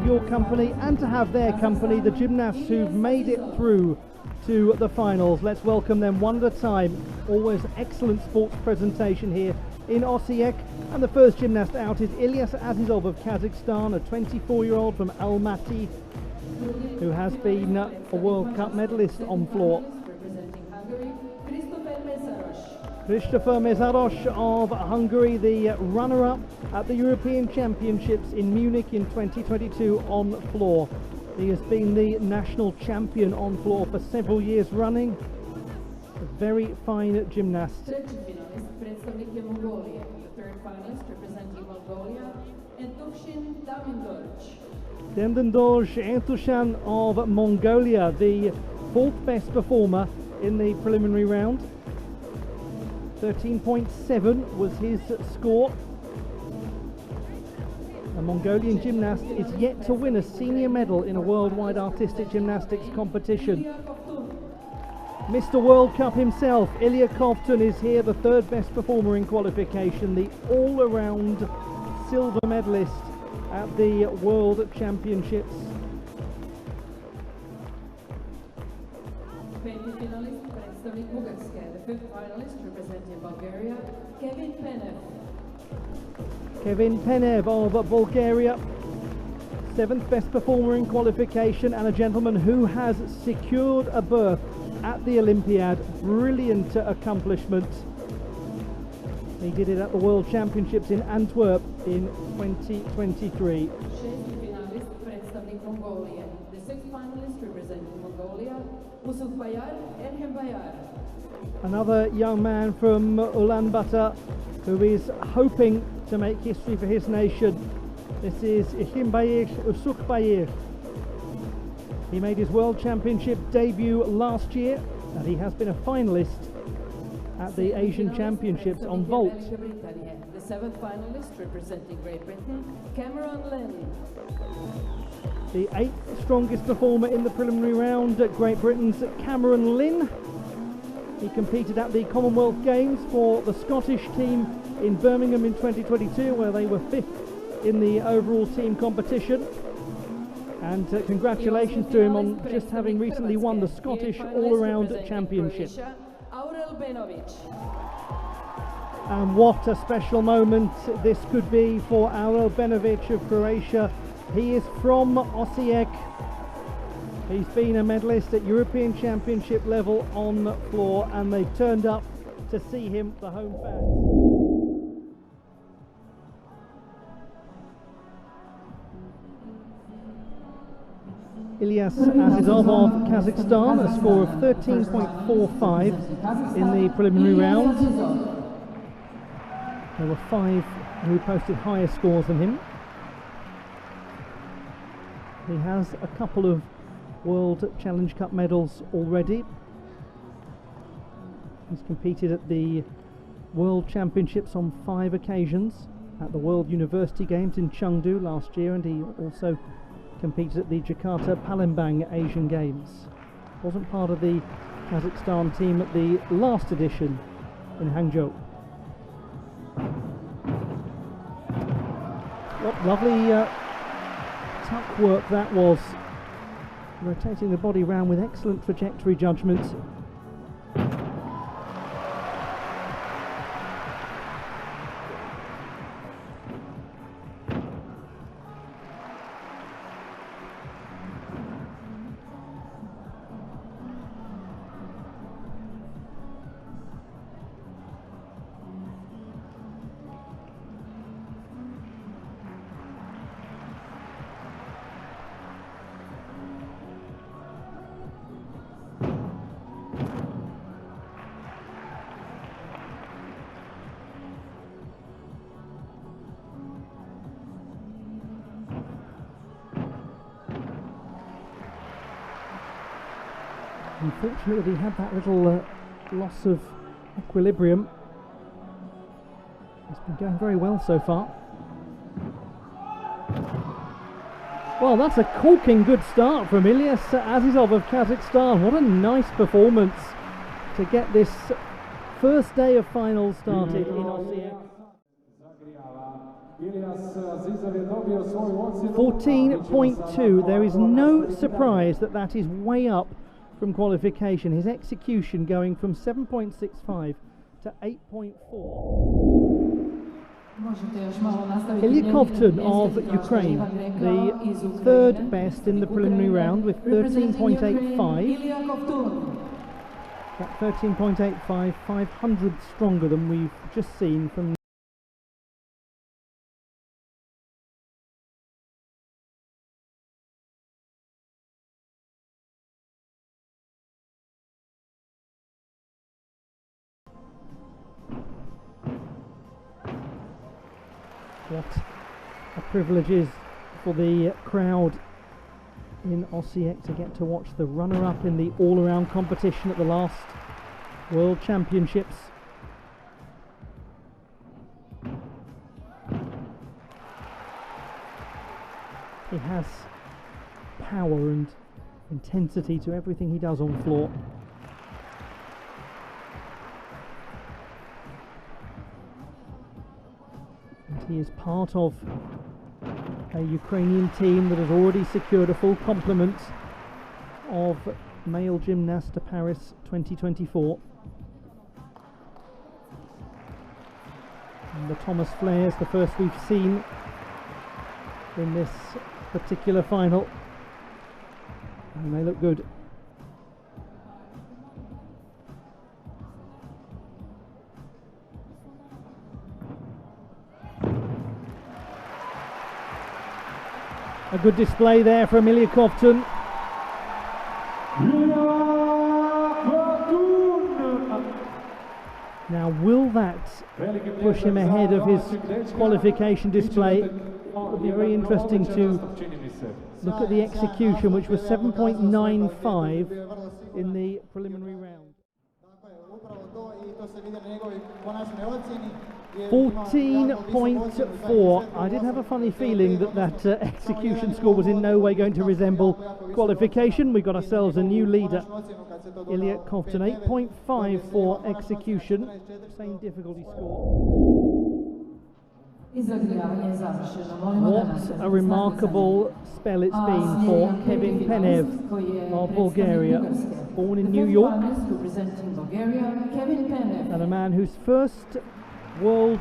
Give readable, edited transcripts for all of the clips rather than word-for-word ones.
your company and to have their company, the gymnasts who've made it through to the finals. Let's welcome them one at a time. Always excellent sports presentation here in Osijek. And the first gymnast out is Ilas Azizov of Kazakhstan, a 24-year-old from Almaty, who has been a World Cup medalist on floor. Christopher Mezaros of Hungary, the runner-up at the European Championships in Munich in 2022 on floor. He has been the national champion on floor for several years running. A very fine gymnast. Third finalist representing Mongolia, Dendendorj Entushan of Mongolia, the fourth best performer in the preliminary round. 13.7 was his score. A Mongolian gymnast is yet to win a senior medal in a worldwide artistic gymnastics competition. Mr. World Cup himself, Ilia Kovtun, is here, the third best performer in qualification, the all-around silver medalist at the World Championships. Finalist predstavnik Bugarske, the fifth finalist representing Bulgaria, Penev. Kevin Penev of Bulgaria, seventh best performer in qualification and a gentleman who has secured a berth at the Olympiad. Brilliant accomplishment. He did it at the World Championships in Antwerp in 2023. Finalist predstavnik Mongolia, the sixth finalist representing Mongolia, Another young man from Ulaanbaatar who is hoping to make history for his nation. This is Ichimbayir Usukbayir. He made his World Championship debut last year and he has been a finalist at the Asian Championships on vault. The seventh finalist representing Great Britain, Cameron Lynn. The eighth strongest performer in the preliminary round at Great Britain's Cameron Lynn. He competed at the Commonwealth Games for the Scottish team in Birmingham in 2022, where they were fifth in the overall team competition. And congratulations to him on just having recently won the Scottish All-Around Championship. And what a special moment this could be for Aurel Benovic of Croatia. He is from Osijek. He's been a medalist at European Championship level on floor and they've turned up to see him, the home fans. Ilas Azizov of Kazakhstan, a score of 13.45 in the preliminary round. There were 5 who posted higher scores than him. He has a couple of World Challenge Cup medals already. He's competed at the World Championships on 5 occasions, at the World University Games in Chengdu last year, and he also competed at the Jakarta Palembang Asian Games. Wasn't part of the Kazakhstan team at the last edition in Hangzhou. What lovely tuck work that was, rotating the body round with excellent trajectory judgment. Unfortunately, he had that little loss of equilibrium. It's been going very well so far. Well, that's a corking good start from Ilas Azizov of Kazakhstan. What a nice performance to get this first day of finals started in Osijek. Ilas Azizov je dobio svoju ocjenu. 14.2. There is no surprise that that is way up from qualification. His execution going from 7.65 to 8.4. Ilia Kovtun of Ukraine, the third best in the preliminary round with 13.85. That 13.85, 500 stronger than we've just seen from what a privilege is for the crowd in Osijek to get to watch the runner-up in the all-around competition at the last World Championships. He has power and intensity to everything he does on floor. And he is part of a Ukrainian team that has already secured a full complement of male gymnasts to Paris 2024. And the Thomas Flares, the first we've seen in this particular final, and they look good. A good display there from Ilia Kovtun. Now, will that push him ahead of his qualification display? It will be very interesting to look at the execution, which was 7.95 in the preliminary round. 14.4. I did have a funny feeling that that execution score was in no way going to resemble qualification. We got ourselves a new leader, Ilia Kovtun. 8.5 for execution, same difficulty score. What a remarkable spell it's been for Kevin Penev of Bulgaria, born in New York, and a man whose first World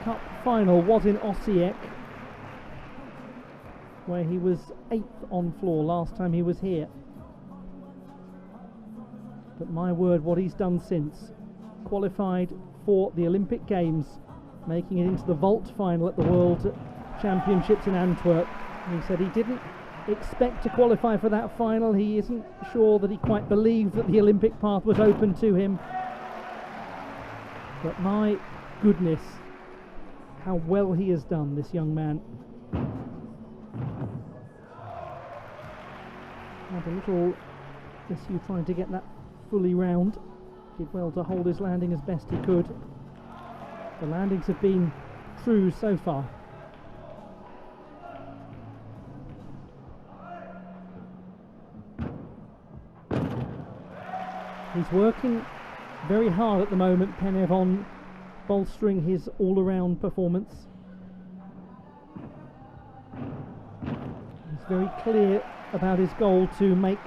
Cup final was in Osijek, where he was 8th on floor last time he was here. But my word, what he's done since. Qualified for the Olympic Games, making it into the vault final at the World Championships in Antwerp. And he said he didn't expect to qualify for that final. He isn't sure that he quite believed that the Olympic path was open to him. But my goodness, how well he has done, this young man. Had a little issue trying to get that fully round. Did well to hold his landing as best he could. The landings have been true so far. He's working very hard at the moment, Penev, on bolstering his all-around performance. He's very clear about his goal to make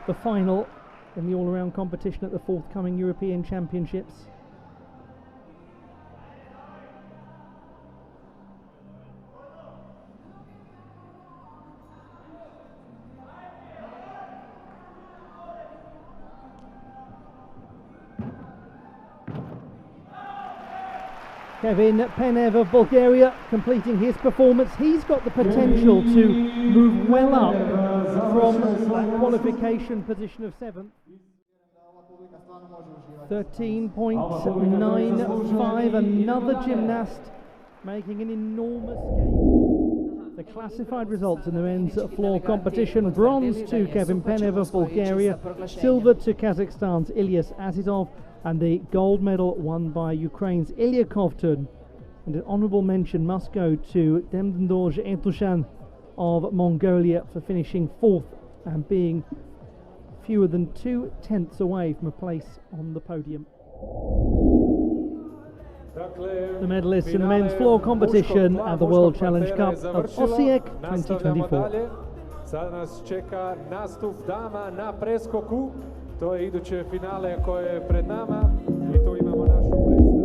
the final in the all-around competition at the forthcoming European Championships. Kevin Penev of Bulgaria completing his performance. He's got the potential to move well up from that qualification position of 7th. 13.95, another gymnast making an enormous gain. The classified results in the men's floor competition: bronze to Kevin Penev of Bulgaria, silver to Kazakhstan's Ilas Azizov, and the gold medal won by Ukraine's Ilia Kovtun. And an honourable mention must go to Demdendorj Etlushan of Mongolia for finishing 4th and being fewer than 2/10 away from a place on the podium. the medalists in the men's floor competition at the World Challenge Cup of Osijek 2024. Sada nas čeka nastup dama na preskoku. To je iduće finale koje je pred nama i tu imamo našu predstavu.